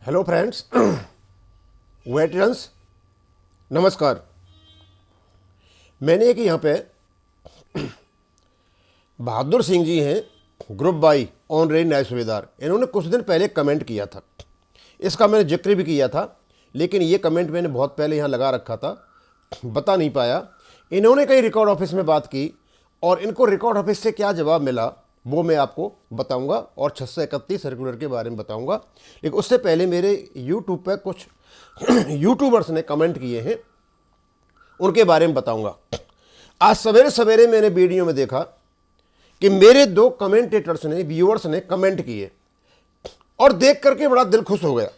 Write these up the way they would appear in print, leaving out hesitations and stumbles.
Hello friends, veterans, नमस्कार। मैंने एक यहाँ पे बहादुर सिंह जी हैं, ग्रुप बाई ऑनरेरी न्याय सूबेदार। इन्होंने कुछ दिन पहले कमेंट किया था, इसका मैंने जिक्र भी किया था, लेकिन ये कमेंट मैंने बहुत पहले यहाँ लगा रखा था, बता नहीं पाया। इन्होंने कहीं रिकॉर्ड ऑफिस में बात की और इनको रिकॉर्ड ऑफिस से क्या जवाब मिला वो मैं आपको बताऊंगा और 631 सर्कुलर के बारे में बताऊंगा। लेकिन उससे पहले मेरे यूट्यूब पर कुछ यूट्यूबर्स ने कमेंट किए हैं, उनके बारे में बताऊंगा। आज सवेरे सवेरे मैंने वीडियो में देखा कि मेरे दो कमेंटेटर्स ने, व्यूअर्स ने कमेंट किए और देख करके बड़ा दिल खुश हो गया।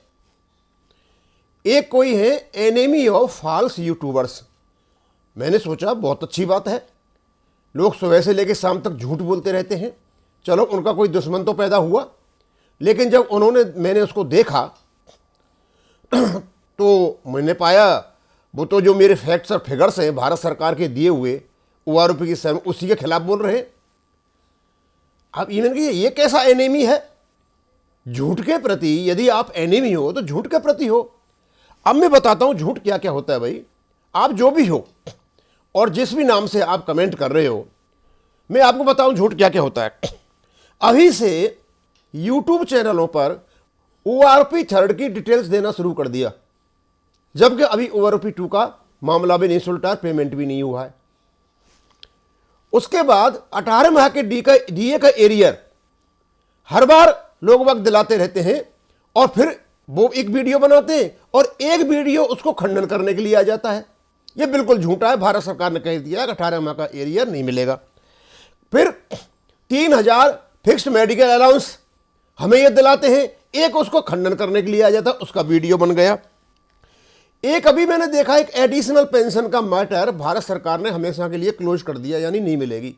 एक कोई है एनिमी ऑफ फॉल्स यूट्यूबर्स। मैंने सोचा बहुत अच्छी बात है, लोग सुबह से लेकर शाम तक झूठ बोलते रहते हैं, चलो उनका कोई दुश्मन तो पैदा हुआ। लेकिन जब मैंने उसको देखा तो मैंने पाया वो तो जो मेरे फैक्ट्स और फिगर्स हैं भारत सरकार के दिए हुए ओआरओपी की सहमति, उसी के खिलाफ बोल रहे हैं। अब इवन कि ये कैसा एनिमी है झूठ के प्रति? यदि आप एनिमी हो तो झूठ के प्रति हो। अब मैं बताता हूं झूठ क्या क्या होता है। भाई, आप जो भी हो और जिस भी नाम से आप कमेंट कर रहे हो, मैं आपको बताऊं झूठ क्या क्या होता है। अभी से YouTube चैनलों पर ORP 3 की डिटेल्स देना शुरू कर दिया, जबकि अभी ORP 2 का मामला भी नहीं सुलटा, पेमेंट भी नहीं हुआ है। उसके बाद 18 माह के DA का एरियर हर बार लोग वक्त दिलाते रहते हैं और फिर वो एक वीडियो बनाते हैं और एक वीडियो उसको खंडन करने के लिए आ जाता है। ये बिल्कुल झूठा है। भारत सरकार ने कह दिया कि 18 माह का एरियर नहीं मिलेगा। फिर 3000 फिक्स्ड मेडिकल अलाउंस हमें ये दिलाते हैं, एक उसको खंडन करने के लिए आ जाता, उसका वीडियो बन गया। एक अभी मैंने देखा एक एडिशनल पेंशन का मैटर भारत सरकार ने हमेशा के लिए क्लोज कर दिया, यानी नहीं मिलेगी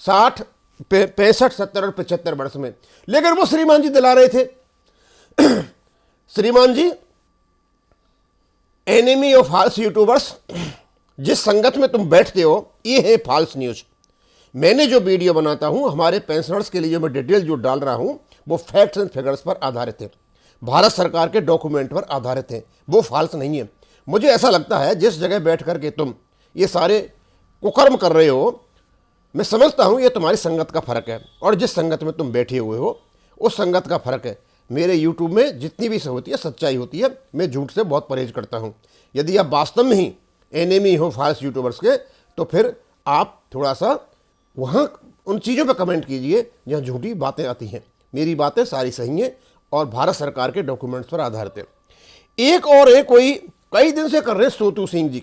60, 65, 70 और 75 वर्ष में। लेकिन वो श्रीमान जी दिला रहे थे। श्रीमान जी, एनिमी ऑफ फॉल्स यूट्यूबर्स, जिस संगत में तुम बैठते हो ये है फॉल्स न्यूज। मैंने जो वीडियो बनाता हूं हमारे पेंशनर्स के लिए मैं डिटेल जो डाल रहा हूं वो फैक्ट्स एंड फिगर्स पर आधारित है, भारत सरकार के डॉक्यूमेंट पर आधारित है, वो फॉल्स नहीं है। मुझे ऐसा लगता है जिस जगह बैठ करके तुम ये सारे कुकर्म कर रहे हो, मैं समझता हूं ये तुम्हारी संगत का फर्क है और जिस संगत में तुम बैठे हुए हो उस संगत का फर्क है। मेरे यूट्यूब में जितनी भी होती है सच्चाई होती है, मैं झूठ से बहुत परहेज करता हूं। यदि आप वास्तव में ही एनिमी हो फॉल्स यूट्यूबर्स के तो फिर आप थोड़ा सा वहाँ उन चीज़ों पर कमेंट कीजिए जहाँ झूठी बातें आती हैं। मेरी बातें सारी सही हैं और भारत सरकार के डॉक्यूमेंट्स पर आधारित है। एक और है कोई कई दिन से कर रहे हैं सोतू सिंह जी।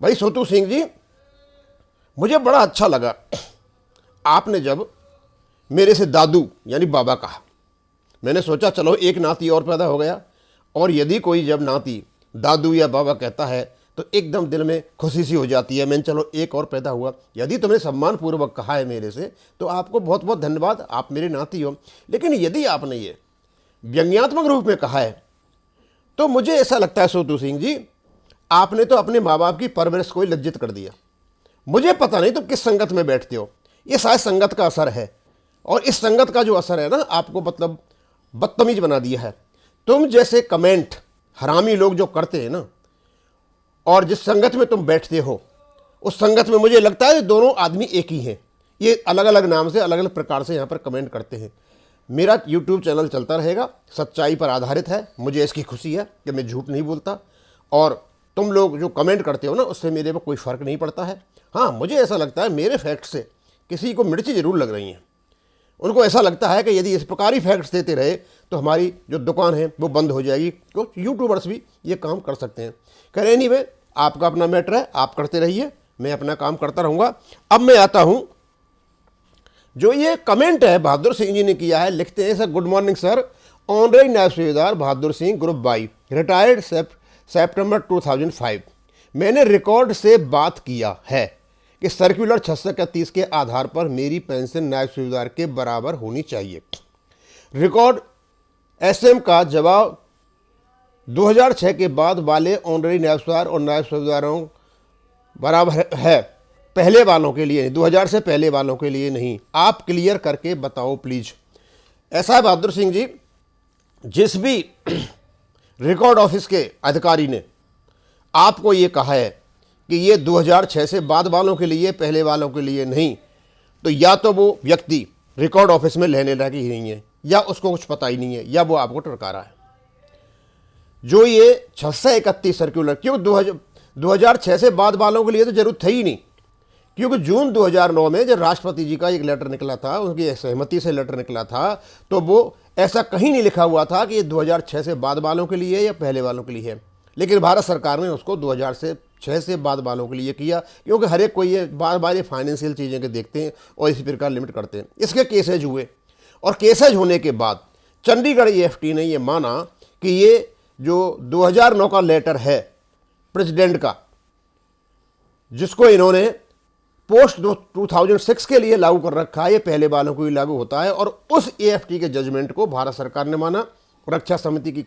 भाई सोतू सिंह जी, मुझे बड़ा अच्छा लगा आपने जब मेरे से दादू यानी बाबा कहा। मैंने सोचा चलो एक नाती और पैदा हो गया, और यदि कोई जब नाती दादू या बाबा कहता है तो एकदम दिल में खुशी सी हो जाती है। मैंने चलो एक और पैदा हुआ। यदि तुमने सम्मानपूर्वक कहा है मेरे से तो आपको बहुत बहुत धन्यवाद, आप मेरे नाती हो। लेकिन यदि आपने ये व्यंग्यात्मक रूप में कहा है तो मुझे ऐसा लगता है सोतू सिंह जी, आपने तो अपने माँ बाप की परवरिश को ही लज्जित कर दिया। मुझे पता नहीं तुम किस संगत में बैठते हो, ये शायद संगत का असर है, और इस संगत का जो असर है ना आपको मतलब बदतमीज बना दिया है। तुम जैसे कमेंट हरामी लोग जो करते हैं ना, और जिस संगत में तुम बैठते हो उस संगत में मुझे लगता है दोनों आदमी एक ही हैं। ये अलग अलग नाम से अलग अलग प्रकार से यहाँ पर कमेंट करते हैं। मेरा YouTube चैनल चलता रहेगा, सच्चाई पर आधारित है, मुझे इसकी खुशी है कि मैं झूठ नहीं बोलता, और तुम लोग जो कमेंट करते हो ना उससे मेरे पर कोई फ़र्क नहीं पड़ता है। हाँ, मुझे ऐसा लगता है मेरे फैक्ट से किसी को मिर्ची ज़रूर लग रही हैं। उनको ऐसा लगता है कि यदि इस प्रकार ही फैक्ट्स देते रहे तो हमारी जो दुकान है वो बंद हो जाएगी। तो यूट्यूबर्स भी ये काम कर सकते हैं। खैर एनीवे, आपका अपना मैटर है, आप करते रहिए, मैं अपना काम करता रहूँगा। अब मैं आता हूँ, जो ये कमेंट है बहादुर सिंह जी ने किया है। लिखते हैं, sir good morning sir, honorary नायब सूबेदार Bahadur Singh, group by, retired सितंबर 2005। मैंने रिकॉर्ड से बात किया है कि सर्कुलर 631 के आधार पर मेरी पेंशन नायब सूबेदार के बराबर होनी चाहिए। रिकॉर्ड SM का जवाब 2006 के बाद वाले ऑनरेरी नायब सूबेदार और नायब सूबेदारों बराबर है, पहले वालों के लिए नहीं, 2000 से पहले वालों के लिए नहीं। आप क्लियर करके बताओ प्लीज़। ऐसा है बहादुर सिंह जी, जिस भी रिकॉर्ड ऑफिस के अधिकारी ने आपको ये कहा है कि ये 2006 से बाद वालों के लिए, पहले वालों के लिए नहीं, तो या तो वो व्यक्ति रिकॉर्ड ऑफिस में रहने लायक ही नहीं है, या उसको कुछ पता ही नहीं है, या वो आपको टरका रहा है। जो ये 631 सर्कुलर, क्यों 2006 से बाद वालों के लिए तो जरूरत थी ही नहीं, क्योंकि जून 2009 में जब राष्ट्रपति जी का एक लेटर निकला था, उनकी सहमति से लेटर निकला था, तो वो ऐसा कहीं नहीं लिखा हुआ था कि ये 2006 से बाद वालों के लिए या पहले वालों के लिए है। लेकिन भारत सरकार ने उसको 2006 से बाद वालों के लिए किया, क्योंकि हर एक कोई ये बार बार ये फाइनेंशियल चीज़ें के देखते हैं और इसी प्रकार लिमिट करते हैं। इसके केसेज हुए, और केसेज होने के बाद चंडीगढ़ EFT ने ये माना कि ये जो 2009 का लेटर है प्रेसिडेंट का, जिसको इन्होंने पोस्ट 2006 के लिए लागू कर रखा है, ये पहले वालों को ही लागू होता है। और उस EFT के जजमेंट को भारत सरकार ने माना, रक्षा समिति की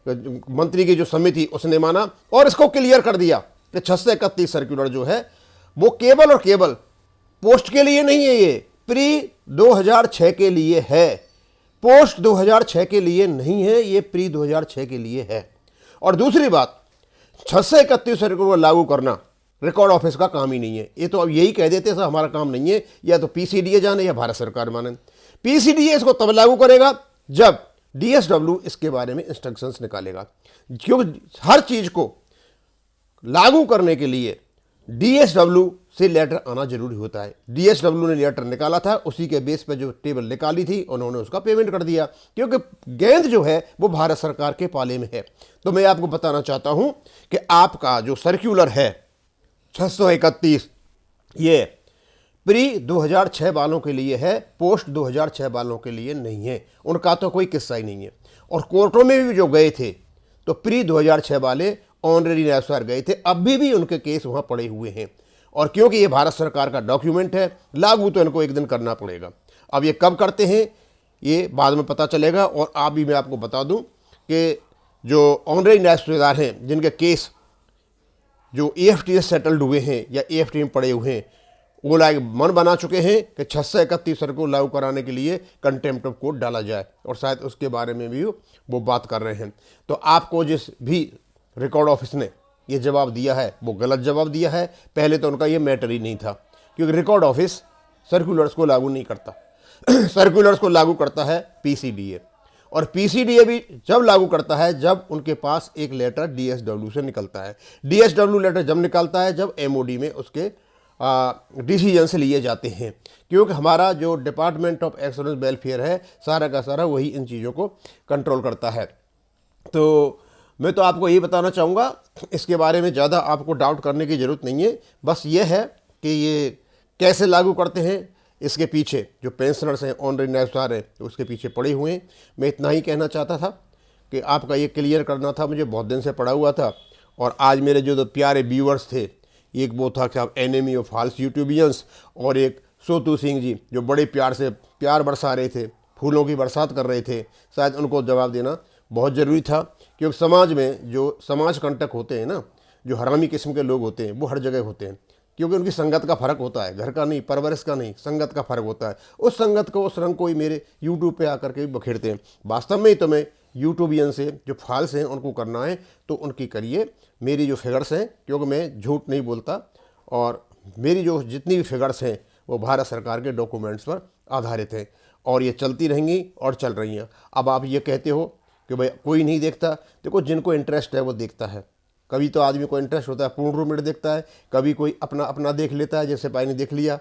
मंत्री की जो समिति उसने माना, और इसको क्लियर कर दिया कि 631 सर्कुलर जो है वो केवल और केवल पोस्ट के लिए नहीं है, ये प्री 2006 के लिए है, पोस्ट 2006 के लिए नहीं है, ये प्री 2006 के लिए है। और दूसरी बात, 631 सर्कुलर लागू करना रिकॉर्ड ऑफिस का काम ही नहीं है। ये तो अब यही कह देते हैं हमारा काम नहीं है, या तो PCDA जाने या भारत सरकार माने। PCDA इसको तब लागू करेगा जब DSW इसके बारे में इंस्ट्रक्शंस निकालेगा, क्योंकि हर चीज को लागू करने के लिए DSW से लेटर आना जरूरी होता है। DSW ने लेटर निकाला था, उसी के बेस पर जो टेबल निकाली थी उन्होंने उसका पेमेंट कर दिया, क्योंकि गेंद जो है वो भारत सरकार के पाले में है। तो मैं आपको बताना चाहता हूं कि आपका जो सर्कुलर है 631, ये प्री 2006 वालों के लिए है, पोस्ट 2006 वालों के लिए नहीं है। उनका तो कोई किस्सा ही नहीं है। और कोर्टों में भी जो गए थे तो प्री 2006 वाले ऑनरेरी न्यायाधीश गए थे, अभी भी उनके केस वहाँ पड़े हुए हैं। और क्योंकि ये भारत सरकार का डॉक्यूमेंट है, लागू तो इनको एक दिन करना पड़ेगा। अब ये कब करते हैं ये बाद में पता चलेगा। और आप भी, मैं आपको बता दूं कि जो ऑनरेरी न्यायाधीश हैं जिनके केस जो EFT से सेटल्ड हुए हैं या EFT में पड़े हुए हैं, वो लाइक मन बना चुके हैं कि 631 को लागू कराने के लिए कंटेम्प्ट ऑफ कोर्ट डाला जाए, और शायद उसके बारे में भी वो बात कर रहे हैं। तो आपको जिस भी रिकॉर्ड ऑफिस ने ये जवाब दिया है वो गलत जवाब दिया है। पहले तो उनका ये मैटर ही नहीं था, क्योंकि रिकॉर्ड ऑफिस सर्कुलर्स को लागू नहीं करता सर्कुलर्स को लागू करता है PCDA, और PCDA भी जब लागू करता है जब उनके पास एक लेटर DSW से निकलता है। DSW लेटर जब निकलता है जब MOD में उसके डिसीजन लिए जाते हैं, क्योंकि हमारा जो डिपार्टमेंट ऑफ एक्सटर्नल वेलफेयर है सारा का सारा वही इन चीज़ों को कंट्रोल करता है। तो मैं तो आपको ये बताना चाहूँगा, इसके बारे में ज़्यादा आपको डाउट करने की ज़रूरत नहीं है। बस ये है कि ये कैसे लागू करते हैं, इसके पीछे जो पेंशनर्स हैं, ऑनरेरी न्यायाधीश हैं, तो उसके पीछे पड़े हुए हैं। मैं इतना ही कहना चाहता था कि आपका ये क्लियर करना था, मुझे बहुत दिन से पड़ा हुआ था। और आज मेरे जो प्यारे व्यूअर्स थे, एक वो था कि आप एनिमी ऑफ फॉल्स यूट्यूबियंस, और एक सोतू सिंह जी जो बड़े प्यार से प्यार बरसा रहे थे, फूलों की बरसात कर रहे थे, शायद उनको जवाब देना बहुत ज़रूरी था। क्योंकि समाज में जो समाज कंटक होते हैं ना, जो हरामी किस्म के लोग होते हैं, वो हर जगह होते हैं, क्योंकि उनकी संगत का फ़र्क होता है, घर का नहीं, परवरिश का नहीं, संगत का फ़र्क होता है। उस संगत को, उस रंग को ही मेरे यूट्यूब पे आकर के बखेरते हैं। वास्तव में ही तो मैं यूट्यूबियन से जो फॉल्स हैं उनको करना है तो उनकी करिए, मेरी जो फिगर्स हैं, क्योंकि मैं झूठ नहीं बोलता, और मेरी जो जितनी भी फिगर्स हैं वो भारत सरकार के डॉक्यूमेंट्स पर आधारित हैं, और ये चलती रहेंगी और चल रही हैं। अब आप ये कहते हो कि भाई कोई नहीं देखता, देखो जिनको इंटरेस्ट है वो देखता है। कभी तो आदमी को इंटरेस्ट होता है पूर्ण रूप में देखता है, कभी कोई अपना अपना देख लेता है, जैसे सिपाही ने देख लिया,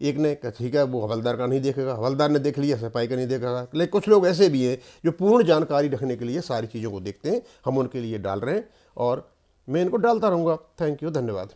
एक ने ठीक है वो हवलदार का नहीं देखेगा, हवलदार ने देख लिया सिपाही का नहीं देखेगा। लेकिन कुछ लोग ऐसे भी हैं जो पूर्ण जानकारी रखने के लिए सारी चीज़ों को देखते हैं। हम उनके लिए डाल रहे हैं और मैं इनको डालता रहूँगा। थैंक यू, धन्यवाद।